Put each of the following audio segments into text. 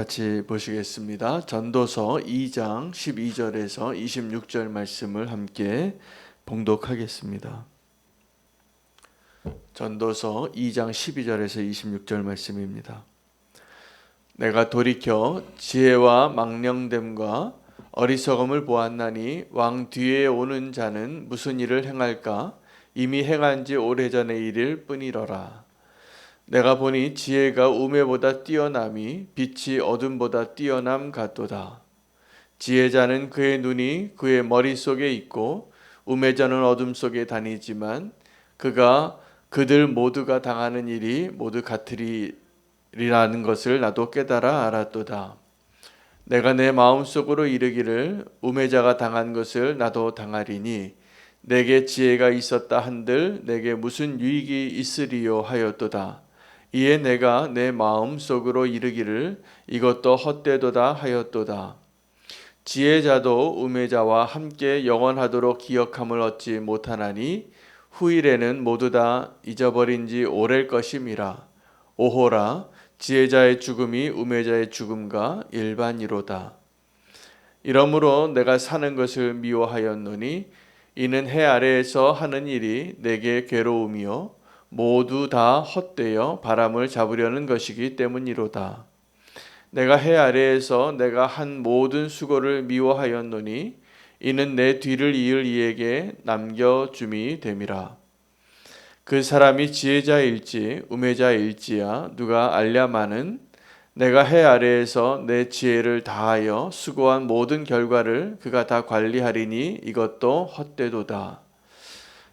같이 보시겠습니다. 전도서 2장 12절에서 26절 말씀을 함께 봉독하겠습니다. 전도서 2장 12절에서 26절 말씀입니다. 내가 돌이켜 지혜와 망령됨과 어리석음을 보았나니 왕 뒤에 오는 자는 무슨 일을 행할까? 이미 행한 지 오래전의 일일 뿐이러라. 내가 보니 지혜가 우매보다 뛰어남이 빛이 어둠보다 뛰어남 같도다. 지혜자는 그의 눈이 그의 머릿속에 있고 우매자는 어둠 속에 다니지만 그가 그들 모두가 당하는 일이 모두 같으리라는 것을 나도 깨달아 알았도다. 내가 내 마음속으로 이르기를 우매자가 당한 것을 나도 당하리니 내게 지혜가 있었다 한들 내게 무슨 유익이 있으리요 하였도다. 이에 내가 내 마음속으로 이르기를 이것도 헛되도다 하였도다. 지혜자도 우매자와 함께 영원하도록 기억함을 얻지 못하나니 후일에는 모두 다 잊어버린 지 오래일 것임이라. 오호라, 지혜자의 죽음이 우매자의 죽음과 일반이로다. 이러므로 내가 사는 것을 미워하였노니 이는 해 아래에서 하는 일이 내게 괴로움이요 모두 다 헛되어 바람을 잡으려는 것이기 때문이로다. 내가 해 아래에서 내가 한 모든 수고를 미워하였노니 이는 내 뒤를 이을 이에게 남겨줌이 됨이라. 그 사람이 지혜자일지 우매자일지야 누가 알랴마는 내가 해 아래에서 내 지혜를 다하여 수고한 모든 결과를 그가 다 관리하리니 이것도 헛되도다.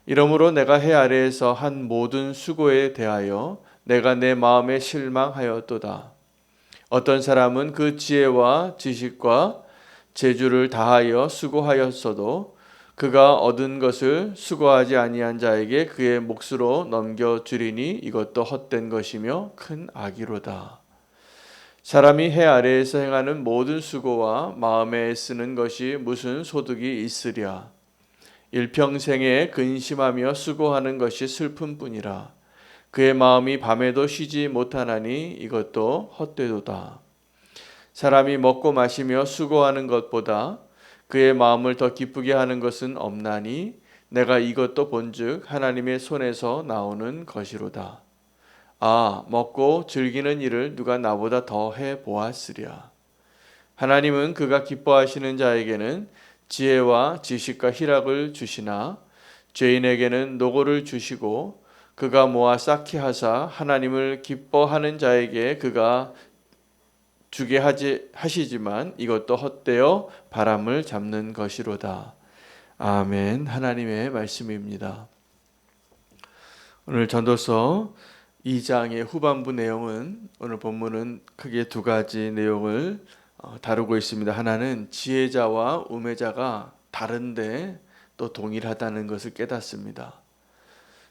이러므로 내가 해 아래에서 한 모든 수고에 대하여 내가 내 마음에 실망하였도다. 어떤 사람은 그 지혜와 지식과 재주를 다하여 수고하였어도 그가 얻은 것을 수고하지 아니한 자에게 그의 몫으로 넘겨주리니 이것도 헛된 것이며 큰 악이로다. 사람이 해 아래에서 행하는 모든 수고와 마음에 쓰는 것이 무슨 소득이 있으랴. 일평생에 근심하며 수고하는 것이 슬픔뿐이라. 그의 마음이 밤에도 쉬지 못하나니 이것도 헛되도다. 사람이 먹고 마시며 수고하는 것보다 그의 마음을 더 기쁘게 하는 것은 없나니 내가 이것도 본즉 하나님의 손에서 나오는 것이로다. 아, 먹고 즐기는 일을 누가 나보다 더 해 보았으랴. 하나님은 그가 기뻐하시는 자에게는 지혜와 지식과 희락을 주시나 죄인에게는 노고를 주시고 그가 모아 쌓게 하사 하나님을 기뻐하는 자에게 그가 주게 하시지만 이것도 헛되어 바람을 잡는 것이로다. 아멘. 하나님의 말씀입니다. 오늘 전도서 2장의 후반부 내용은 오늘 본문은 크게 두 가지 내용을 다루고 있습니다. 하나는 지혜자와 우매자가 다른데 또 동일하다는 것을 깨닫습니다.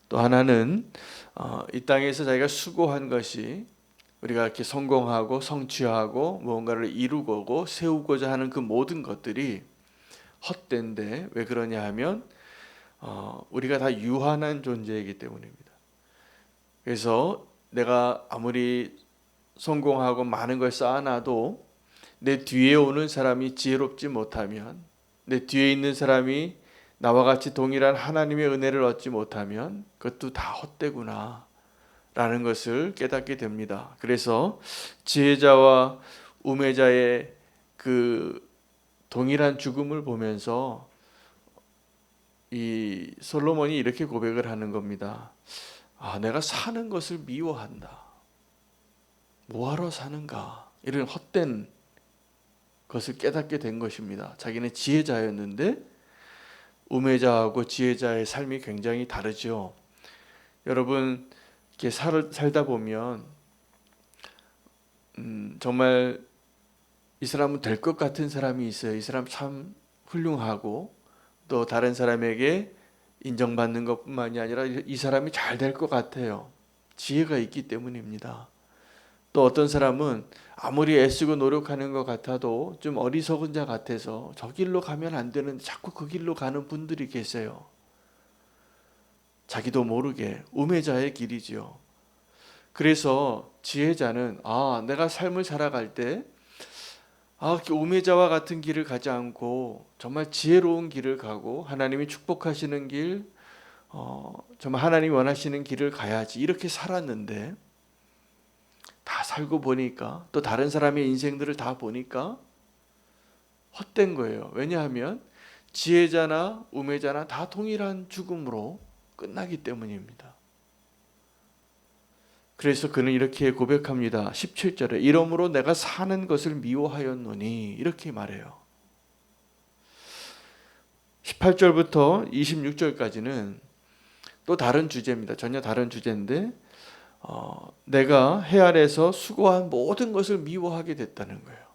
또 하나는 이 땅에서 자기가 수고한 것이 우리가 이렇게 성공하고 성취하고 무언가를 이루고 세우고자 하는 그 모든 것들이 헛된데 왜 그러냐 하면 우리가 다 유한한 존재이기 때문입니다. 그래서 내가 아무리 성공하고 많은 걸 쌓아놔도 내 뒤에 오는 사람이 지혜롭지 못하면 내 뒤에 있는 사람이 나와 같이 동일한 하나님의 은혜를 얻지 못하면 그것도 다 헛되구나 라는 것을 깨닫게 됩니다. 그래서 지혜자와 우매자의 그 동일한 죽음을 보면서 이 솔로몬이 이렇게 고백을 하는 겁니다. 아, 내가 사는 것을 미워한다. 뭐하러 사는가? 이런 헛된 것을 깨닫게 된 것입니다. 자기는 지혜자였는데 우매자하고 지혜자의 삶이 굉장히 다르죠. 여러분 이렇게 살다 보면 정말 이 사람은 될 것 같은 사람이 있어요. 이 사람 참 훌륭하고 또 다른 사람에게 인정받는 것뿐만이 아니라 이 사람이 잘 될 것 같아요. 지혜가 있기 때문입니다. 또 어떤 사람은 아무리 애쓰고 노력하는 것 같아도 좀 어리석은 자 같아서 저 길로 가면 안 되는데 자꾸 그 길로 가는 분들이 계세요. 자기도 모르게 우매자의 길이지요. 그래서 지혜자는 내가 삶을 살아갈 때 우매자와 같은 길을 가지 않고 정말 지혜로운 길을 가고 하나님이 축복하시는 길, 정말 하나님이 원하시는 길을 가야지 이렇게 살았는데, 다 살고 보니까, 또 다른 사람의 인생들을 다 보니까 헛된 거예요. 왜냐하면 지혜자나 우매자나 다 동일한 죽음으로 끝나기 때문입니다. 그래서 그는 이렇게 고백합니다. 17절에 이러므로 내가 사는 것을 미워하였노니, 이렇게 말해요. 18절부터 26절까지는 또 다른 주제입니다. 전혀 다른 주제인데, 내가 해 아래에서 수고한 모든 것을 미워하게 됐다는 거예요.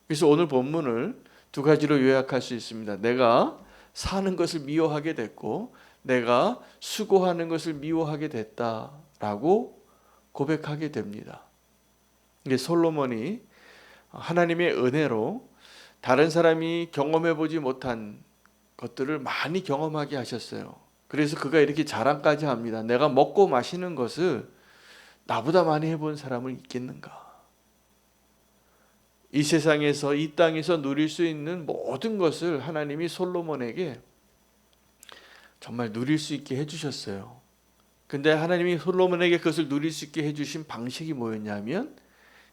그래서 오늘 본문을 두 가지로 요약할 수 있습니다. 내가 사는 것을 미워하게 됐고, 내가 수고하는 것을 미워하게 됐다라고 고백하게 됩니다. 이게 솔로몬이 하나님의 은혜로 다른 사람이 경험해 보지 못한 것들을 많이 경험하게 하셨어요. 그래서 그가 이렇게 자랑까지 합니다. 내가 먹고 마시는 것을 나보다 많이 해본 사람은 있겠는가? 이 세상에서, 이 땅에서 누릴 수 있는 모든 것을 하나님이 솔로몬에게 정말 누릴 수 있게 해주셨어요. 근데 하나님이 솔로몬에게 그것을 누릴 수 있게 해주신 방식이 뭐였냐면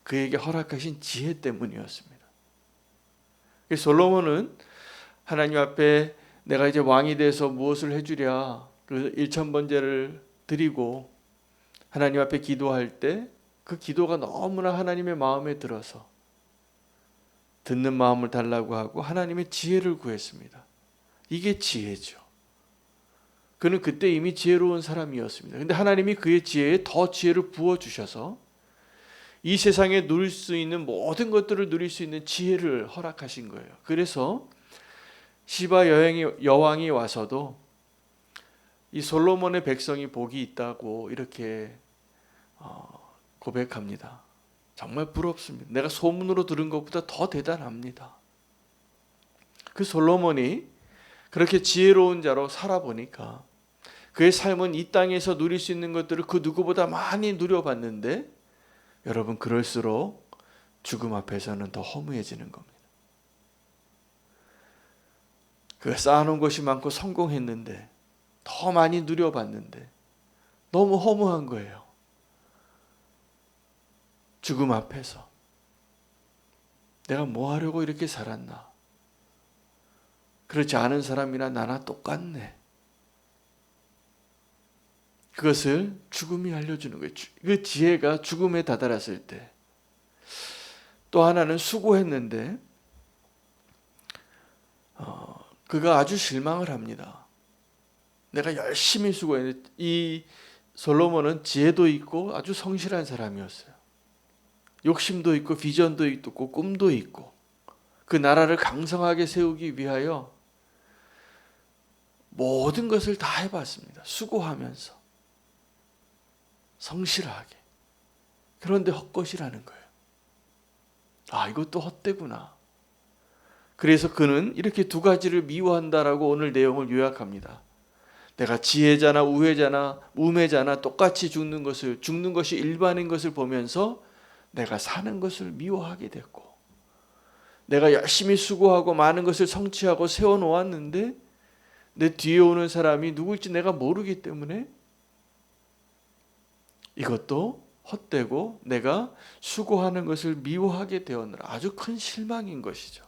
그에게 허락하신 지혜 때문이었습니다. 그래서 솔로몬은 하나님 앞에 내가 이제 왕이 돼서 무엇을 해주랴, 그 일천번제를 드리고 하나님 앞에 기도할 때 그 기도가 너무나 하나님의 마음에 들어서 듣는 마음을 달라고 하고 하나님의 지혜를 구했습니다. 이게 지혜죠. 그는 그때 이미 지혜로운 사람이었습니다. 근데 하나님이 그의 지혜에 더 지혜를 부어주셔서 이 세상에 누릴 수 있는 모든 것들을 누릴 수 있는 지혜를 허락하신 거예요. 그래서 시바 여왕이 와서도 이 솔로몬의 백성이 복이 있다고 이렇게 고백합니다. 정말 부럽습니다. 내가 소문으로 들은 것보다 더 대단합니다. 그 솔로몬이 그렇게 지혜로운 자로 살아보니까 그의 삶은 이 땅에서 누릴 수 있는 것들을 그 누구보다 많이 누려봤는데, 여러분, 그럴수록 죽음 앞에서는 더 허무해지는 겁니다. 그가 쌓아놓은 것이 많고 성공했는데, 더 많이 누려봤는데 너무 허무한 거예요. 죽음 앞에서 내가 뭐 하려고 이렇게 살았나? 그렇지 않은 사람이나 나나 똑같네. 그것을 죽음이 알려주는 거예요. 그 지혜가 죽음에 다다랐을 때. 또 하나는 수고했는데 그가 아주 실망을 합니다. 내가 열심히 수고했는데, 이 솔로몬은 지혜도 있고 아주 성실한 사람이었어요. 욕심도 있고 비전도 있고 꿈도 있고 그 나라를 강성하게 세우기 위하여 모든 것을 다 해봤습니다. 수고하면서 성실하게. 그런데 헛것이라는 거예요. 이것도 헛되구나. 그래서 그는 이렇게 두 가지를 미워한다라고 오늘 내용을 요약합니다. 내가 지혜자나 우매자나 똑같이 죽는 것이 일반인 것을 보면서 내가 사는 것을 미워하게 됐고, 내가 열심히 수고하고 많은 것을 성취하고 세워놓았는데 내 뒤에 오는 사람이 누구일지 내가 모르기 때문에 이것도 헛되고 내가 수고하는 것을 미워하게 되었느라, 아주 큰 실망인 것이죠.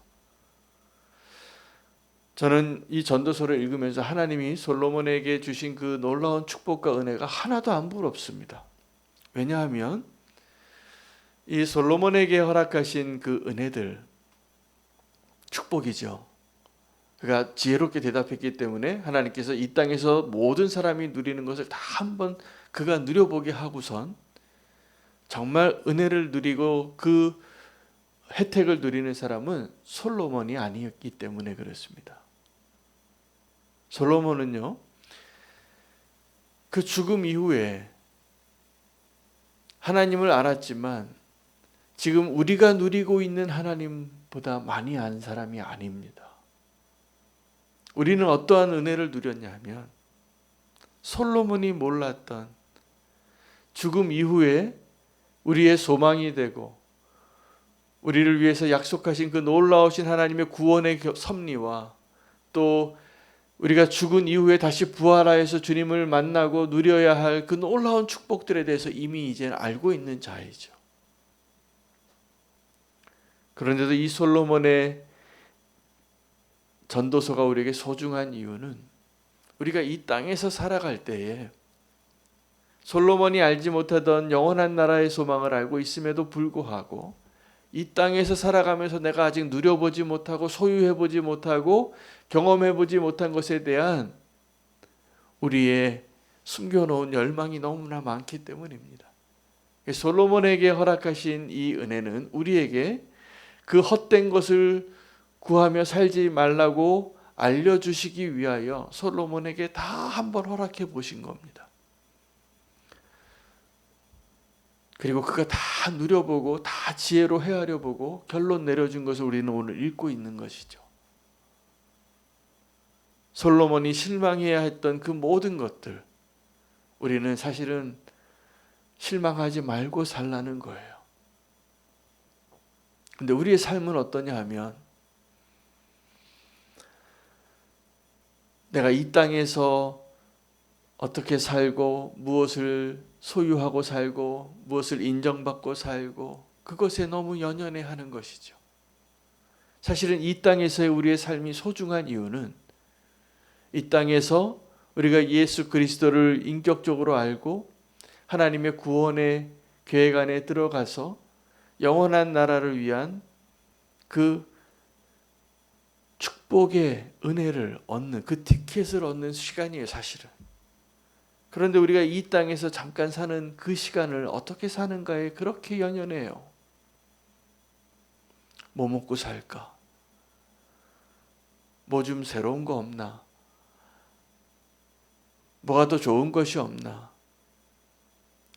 저는 이 전도서를 읽으면서 하나님이 솔로몬에게 주신 그 놀라운 축복과 은혜가 하나도 안 부럽습니다. 왜냐하면 이 솔로몬에게 허락하신 그 은혜들, 축복이죠. 그가 지혜롭게 대답했기 때문에 하나님께서 이 땅에서 모든 사람이 누리는 것을 다 한번 그가 누려보게 하고선 정말 은혜를 누리고 그 혜택을 누리는 사람은 솔로몬이 아니었기 때문에 그렇습니다. 솔로몬은요, 그 죽음 이후에 하나님을 알았지만 지금 우리가 누리고 있는 하나님보다 많이 안 사람이 아닙니다. 우리는 어떠한 은혜를 누렸냐 하면 솔로몬이 몰랐던 죽음 이후에 우리의 소망이 되고 우리를 위해서 약속하신 그 놀라우신 하나님의 구원의 섭리와 또 우리가 죽은 이후에 다시 부활하여서 주님을 만나고 누려야 할 그 놀라운 축복들에 대해서 이미 이제 알고 있는 자이죠. 그런데도 이 솔로몬의 전도서가 우리에게 소중한 이유는 우리가 이 땅에서 살아갈 때에 솔로몬이 알지 못하던 영원한 나라의 소망을 알고 있음에도 불구하고 이 땅에서 살아가면서 내가 아직 누려보지 못하고 소유해보지 못하고 경험해보지 못한 것에 대한 우리의 숨겨놓은 열망이 너무나 많기 때문입니다. 솔로몬에게 허락하신 이 은혜는 우리에게 그 헛된 것을 구하며 살지 말라고 알려주시기 위하여 솔로몬에게 다 한번 허락해 보신 겁니다. 그리고 그가 다 누려보고 다 지혜로 헤아려 보고 결론 내려준 것을 우리는 오늘 읽고 있는 것이죠. 솔로몬이 실망해야 했던 그 모든 것들, 우리는 사실은 실망하지 말고 살라는 거예요. 근데 우리의 삶은 어떠냐 하면 내가 이 땅에서 어떻게 살고 무엇을 소유하고 살고 무엇을 인정받고 살고 그것에 너무 연연해하는 것이죠. 사실은 이 땅에서의 우리의 삶이 소중한 이유는 이 땅에서 우리가 예수 그리스도를 인격적으로 알고 하나님의 구원의 계획 안에 들어가서 영원한 나라를 위한 그 축복의 은혜를 얻는 그 티켓을 얻는 시간이에요, 사실은. 그런데 우리가 이 땅에서 잠깐 사는 그 시간을 어떻게 사는가에 그렇게 연연해요. 뭐 먹고 살까? 뭐 좀 새로운 거 없나? 뭐가 더 좋은 것이 없나?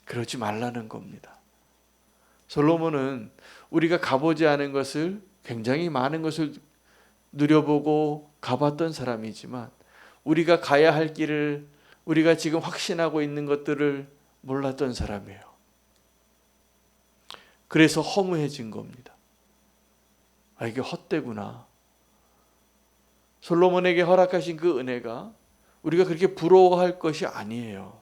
그러지 말라는 겁니다. 솔로몬은 우리가 가보지 않은 것을, 굉장히 많은 것을 누려보고 가봤던 사람이지만 우리가 가야 할 길을, 우리가 지금 확신하고 있는 것들을 몰랐던 사람이에요. 그래서 허무해진 겁니다. 아, 이게 헛되구나. 솔로몬에게 허락하신 그 은혜가 우리가 그렇게 부러워할 것이 아니에요.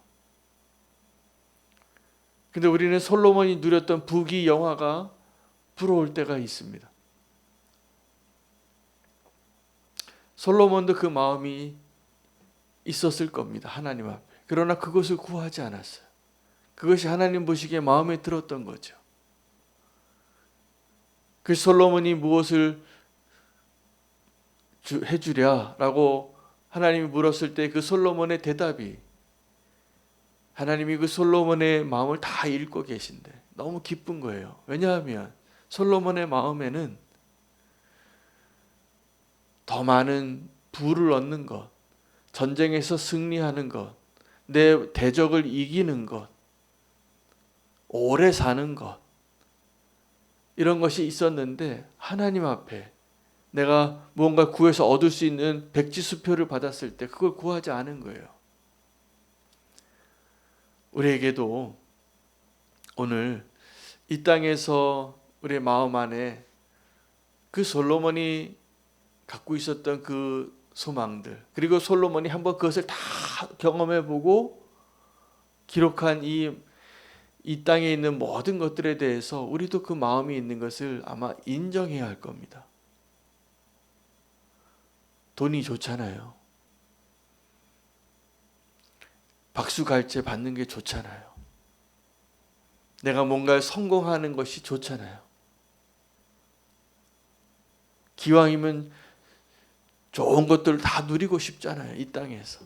근데 우리는 솔로몬이 누렸던 부귀 영화가 부러울 때가 있습니다. 솔로몬도 그 마음이 있었을 겁니다. 하나님 앞에. 그러나 그것을 구하지 않았어요. 그것이 하나님 보시기에 마음에 들었던 거죠. 그 솔로몬이 무엇을 해주랴라고 하나님이 물었을 때 그 솔로몬의 대답이, 하나님이 그 솔로몬의 마음을 다 읽고 계신데 너무 기쁜 거예요. 왜냐하면 솔로몬의 마음에는 더 많은 부를 얻는 것, 전쟁에서 승리하는 것, 내 대적을 이기는 것, 오래 사는 것, 이런 것이 있었는데 하나님 앞에 내가 무언가 구해서 얻을 수 있는 백지수표를 받았을 때 그걸 구하지 않은 거예요. 우리에게도 오늘 이 땅에서 우리의 마음 안에 그 솔로몬이 갖고 있었던 그 소망들, 그리고 솔로몬이 한번 그것을 다 경험해보고 기록한 이 땅에 있는 모든 것들에 대해서 우리도 그 마음이 있는 것을 아마 인정해야 할 겁니다. 돈이 좋잖아요. 박수갈채 받는 게 좋잖아요. 내가 뭔가 성공하는 것이 좋잖아요. 기왕이면 좋은 것들을 다 누리고 싶잖아요, 이 땅에서.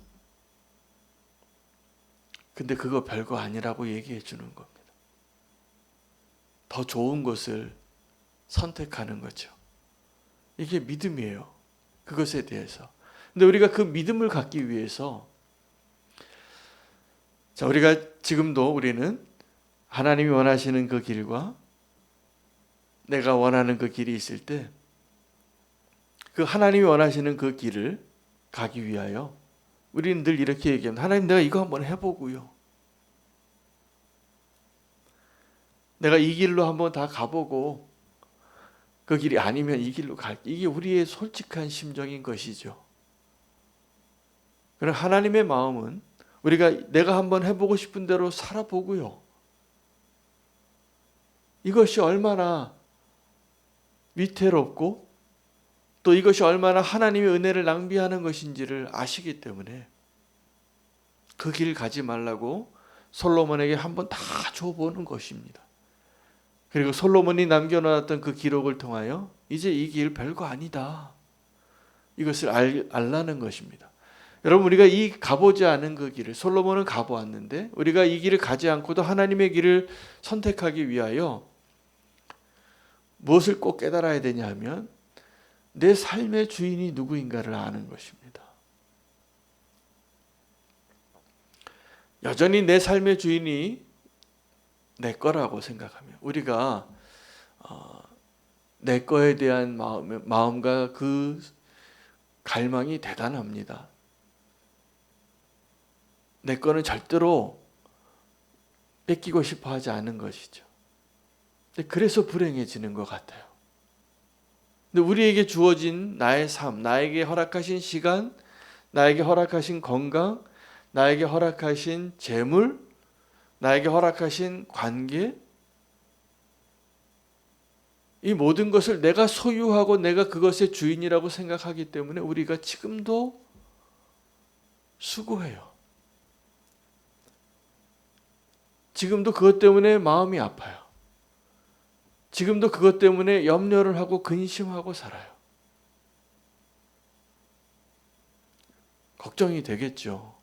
근데 그거 별거 아니라고 얘기해 주는 겁니다. 더 좋은 것을 선택하는 거죠. 이게 믿음이에요. 그것에 대해서. 근데 우리가 그 믿음을 갖기 위해서, 자, 우리가 지금도 우리는 하나님이 원하시는 그 길과 내가 원하는 그 길이 있을 때 그 하나님이 원하시는 그 길을 가기 위하여 우리는 늘 이렇게 얘기합니다. 하나님, 내가 이거 한번 해보고요. 내가 이 길로 한번 다 가보고 그 길이 아니면 이 길로 갈게. 이게 우리의 솔직한 심정인 것이죠. 그러나 하나님의 마음은 우리가 내가 한번 해보고 싶은 대로 살아보고요. 이것이 얼마나 위태롭고 또 이것이 얼마나 하나님의 은혜를 낭비하는 것인지를 아시기 때문에 그 길 가지 말라고 솔로몬에게 한번 다 줘보는 것입니다. 그리고 솔로몬이 남겨놓았던 그 기록을 통하여 이제 이 길 별거 아니다. 이것을 알라는 것입니다. 여러분, 우리가 이 가보지 않은 그 길을 솔로몬은 가보았는데 우리가 이 길을 가지 않고도 하나님의 길을 선택하기 위하여 무엇을 꼭 깨달아야 되냐 하면 내 삶의 주인이 누구인가를 아는 것입니다. 여전히 내 삶의 주인이 내 거라고 생각하면 우리가 내 거에 대한 마음과 그 갈망이 대단합니다. 내 거는 절대로 뺏기고 싶어 하지 않은 것이죠. 그래서 불행해지는 것 같아요. 근데 우리에게 주어진 나의 삶, 나에게 허락하신 시간, 나에게 허락하신 건강, 나에게 허락하신 재물, 나에게 허락하신 관계, 이 모든 것을 내가 소유하고 내가 그것의 주인이라고 생각하기 때문에 우리가 지금도 수고해요. 지금도 그것 때문에 마음이 아파요. 지금도 그것 때문에 염려를 하고 근심하고 살아요. 걱정이 되겠죠.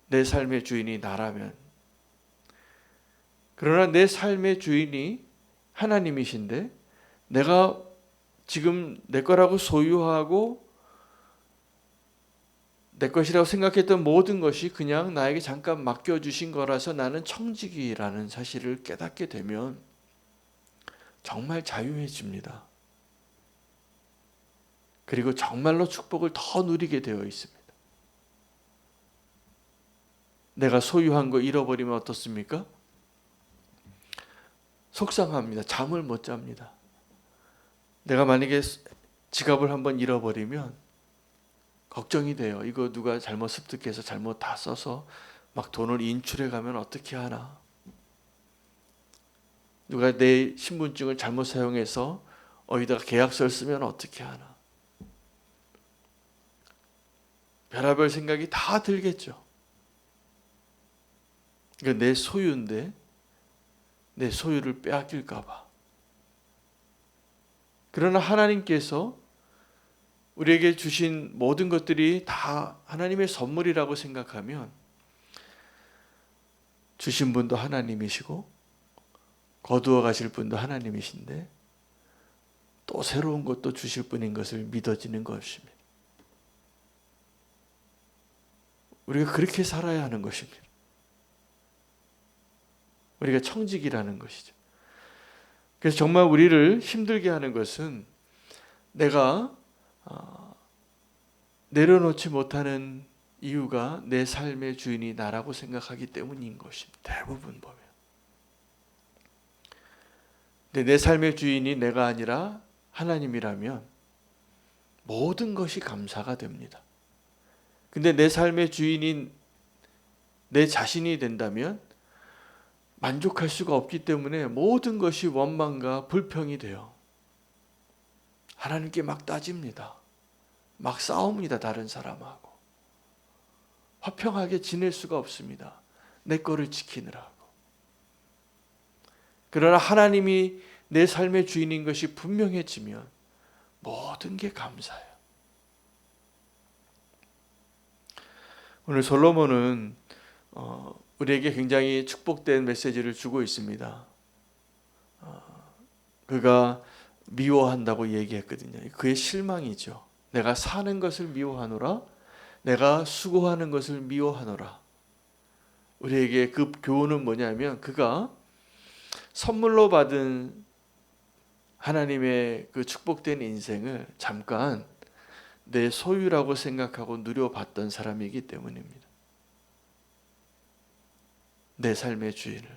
내 삶의 주인이 나라면. 그러나 내 삶의 주인이 하나님이신데 내가 지금 내 거라고 소유하고 내 것이라고 생각했던 모든 것이 그냥 나에게 잠깐 맡겨주신 거라서 나는 청지기라는 사실을 깨닫게 되면 정말 자유해집니다. 그리고 정말로 축복을 더 누리게 되어 있습니다. 내가 소유한 거 잃어버리면 어떻습니까? 속상합니다. 잠을 못 잡니다. 내가 만약에 지갑을 한번 잃어버리면 걱정이 돼요. 이거 누가 잘못 습득해서 잘못 다 써서 막 돈을 인출해 가면 어떻게 하나? 누가 내 신분증을 잘못 사용해서 어디다가 계약서를 쓰면 어떻게 하나? 별의별 생각이 다 들겠죠. 그러니까 내 소유인데 내 소유를 빼앗길까 봐. 그러나 하나님께서 우리에게 주신 모든 것들이 다 하나님의 선물이라고 생각하면 주신 분도 하나님이시고 거두어 가실 분도 하나님이신데 또 새로운 것도 주실 분인 것을 믿어지는 것입니다. 우리가 그렇게 살아야 하는 것입니다. 우리가 청직이라는 것이죠. 그래서 정말 우리를 힘들게 하는 것은 내가 내려놓지 못하는 이유가 내 삶의 주인이 나라고 생각하기 때문인 것입니다. 대부분 보면. 근데 내 삶의 주인이 내가 아니라 하나님이라면 모든 것이 감사가 됩니다. 근데 내 삶의 주인이 내 자신이 된다면 만족할 수가 없기 때문에 모든 것이 원망과 불평이 돼요. 하나님께 막 따집니다. 막 싸웁니다. 다른 사람하고. 화평하게 지낼 수가 없습니다. 내 거를 지키느라고. 그러나 하나님이 내 삶의 주인인 것이 분명해지면 모든 게 감사해요. 오늘 솔로몬은 우리에게 굉장히 축복된 메시지를 주고 있습니다. 그가 미워한다고 얘기했거든요. 그의 실망이죠. 내가 사는 것을 미워하노라. 내가 수고하는 것을 미워하노라. 우리에게 그 교훈은 뭐냐면 그가 선물로 받은 하나님의 그 축복된 인생을 잠깐 내 소유라고 생각하고 누려봤던 사람이기 때문입니다. 내 삶의 주인을.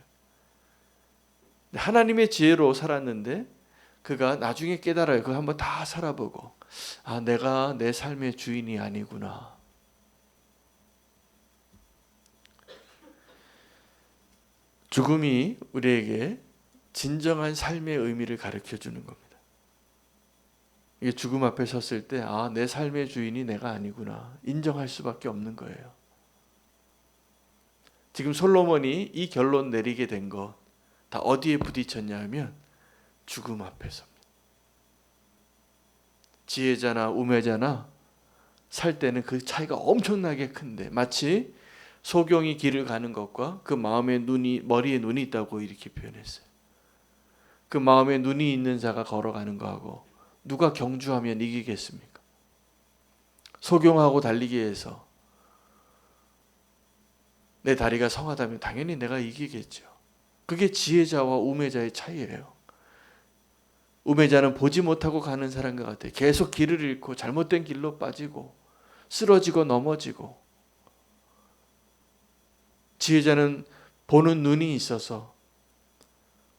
하나님의 지혜로 살았는데 그가 나중에 깨달아요. 그거 한번 다 살아보고, 아, 내가 내 삶의 주인이 아니구나. 죽음이 우리에게 진정한 삶의 의미를 가르쳐 주는 겁니다. 이게 죽음 앞에 섰을 때, 아, 내 삶의 주인이 내가 아니구나. 인정할 수밖에 없는 거예요. 지금 솔로몬이 이 결론 내리게 된 거 다 어디에 부딪혔냐 하면 죽음 앞에서. 지혜자나 우매자나 살 때는 그 차이가 엄청나게 큰데, 마치 소경이 길을 가는 것과 그 마음에 머리에 눈이 있다고 이렇게 표현했어요. 그 마음에 눈이 있는 자가 걸어가는 거하고 누가 경주하면 이기겠습니까? 소경하고 달리기 위해서 내 다리가 성하다면 당연히 내가 이기겠죠. 그게 지혜자와 우매자의 차이예요. 우매자는 보지 못하고 가는 사람과 같아요. 계속 길을 잃고 잘못된 길로 빠지고 쓰러지고 넘어지고, 지혜자는 보는 눈이 있어서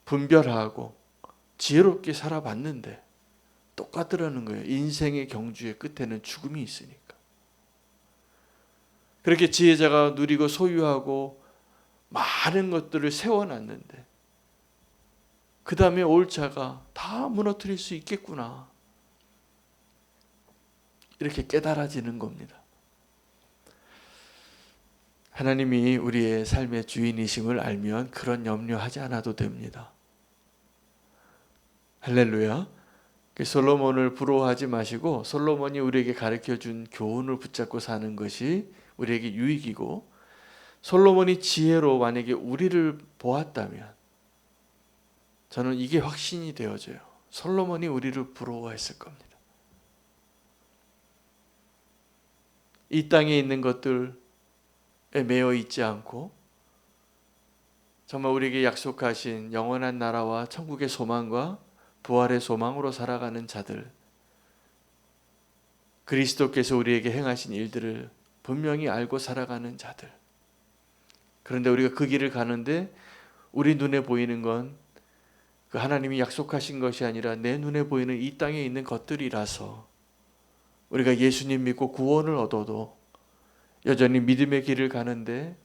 분별하고 지혜롭게 살아봤는데 똑같더라는 거예요. 인생의 경주의 끝에는 죽음이 있으니까. 그렇게 지혜자가 누리고 소유하고 많은 것들을 세워놨는데 그 다음에 올 자가 다 무너뜨릴 수 있겠구나, 이렇게 깨달아지는 겁니다. 하나님이 우리의 삶의 주인이심을 알면 그런 염려하지 않아도 됩니다. 할렐루야. 솔로몬을 부러워하지 마시고 솔로몬이 우리에게 가르쳐준 교훈을 붙잡고 사는 것이 우리에게 유익이고, 솔로몬이 지혜로 만약에 우리를 보았다면 저는 이게 확신이 되어져요. 솔로몬이 우리를 부러워했을 겁니다. 이 땅에 있는 것들에 매여 있지 않고 정말 우리에게 약속하신 영원한 나라와 천국의 소망과 부활의 소망으로 살아가는 자들, 그리스도께서 우리에게 행하신 일들을 분명히 알고 살아가는 자들. 그런데 우리가 그 길을 가는데 우리 눈에 보이는 건 그 하나님이 약속하신 것이 아니라 내 눈에 보이는 이 땅에 있는 것들이라서 우리가 예수님 믿고 구원을 얻어도 여전히 믿음의 길을 가는데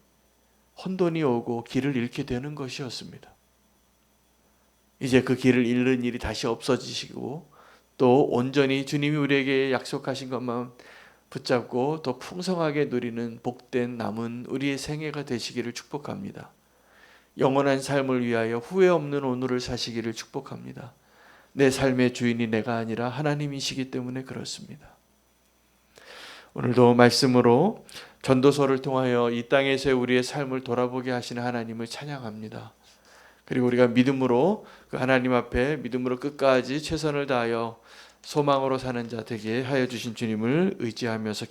혼돈이 오고 길을 잃게 되는 것이었습니다. 이제 그 길을 잃는 일이 다시 없어지시고 또 온전히 주님이 우리에게 약속하신 것만 붙잡고 더 풍성하게 누리는 복된 남은 우리의 생애가 되시기를 축복합니다. 영원한 삶을 위하여 후회 없는 오늘을 사시기를 축복합니다. 내 삶의 주인이 내가 아니라 하나님이시기 때문에 그렇습니다. 오늘도 말씀으로 전도서를 통하여 이 땅에서의 우리의 삶을 돌아보게 하시는 하나님을 찬양합니다. 그리고 우리가 믿음으로 그 하나님 앞에 믿음으로 끝까지 최선을 다하여 소망으로 사는 자 되게 하여 주신 주님을 의지하면서